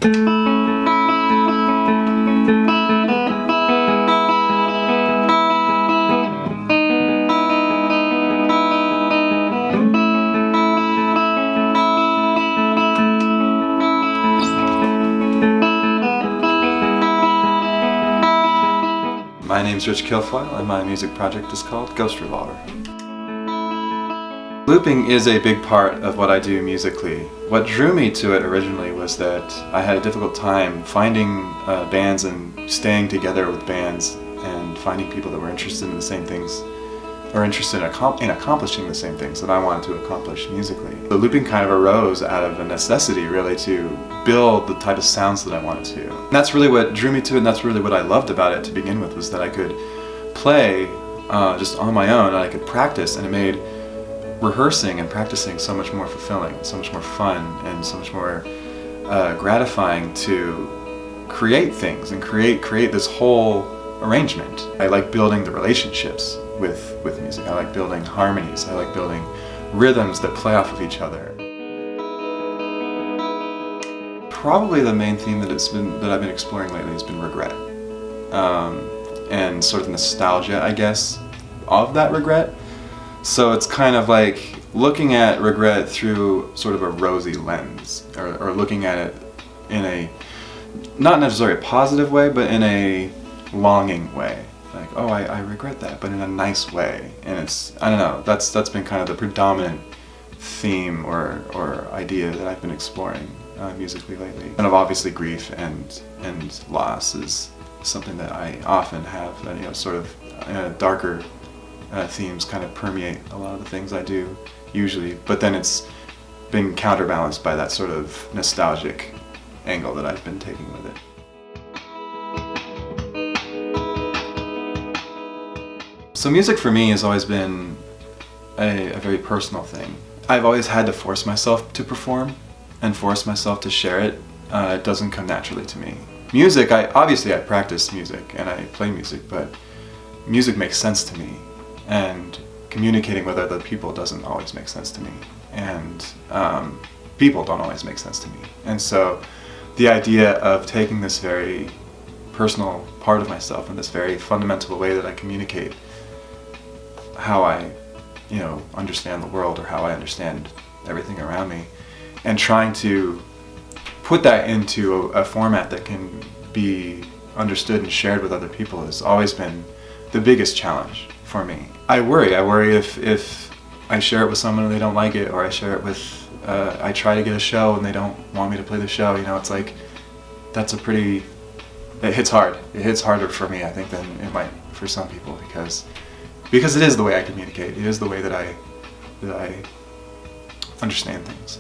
My name's Rich Kilfoyle and my music project is called Ghost Revolver. Looping is a big part of what I do musically. What drew me to it originally was that I had a difficult time finding bands and staying together with bands and finding people that were interested in the same things, or interested in accomplishing the same things that I wanted to accomplish musically. The looping kind of arose out of a necessity really to build the type of sounds that I wanted to. And that's really what drew me to it, and that's really what I loved about it to begin with, was that I could play just on my own, and I could practice, and it made rehearsing and practicing so much more fulfilling, so much more fun, and so much more gratifying to create things and create this whole arrangement. I like building the relationships with music. I like building harmonies. I like building rhythms that play off of each other. Probably the main theme that I've been exploring lately has been regret, and sort of nostalgia, I guess, of that regret. So it's kind of like looking at regret through sort of a rosy lens, or looking at it in a not necessarily a positive way, but in a longing way. Like, oh, I regret that, but in a nice way. And it's, I don't know, that's been kind of the predominant theme or idea that I've been exploring musically lately. And obviously grief and loss is something that I often have, sort of darker themes kind of permeate a lot of the things I do usually, but then it's been counterbalanced by that sort of nostalgic angle that I've been taking with it. So music for me has always been a very personal thing. I've always had to force myself to perform and force myself to share it. It doesn't come naturally to me. Music, obviously I practice music and I play music, but music makes sense to me, and communicating with other people doesn't always make sense to me, and people don't always make sense to me. And so the idea of taking this very personal part of myself in this very fundamental way that I communicate how I, understand the world, or how I understand everything around me, and trying to put that into a format that can be understood and shared with other people has always been the biggest challenge for me. I worry if I share it with someone and they don't like it, or I share it with, I try to get a show and they don't want me to play the show, it's like, that's it hits hard. It hits harder for me, I think, than it might for some people, because it is the way I communicate. It is the way that I understand things.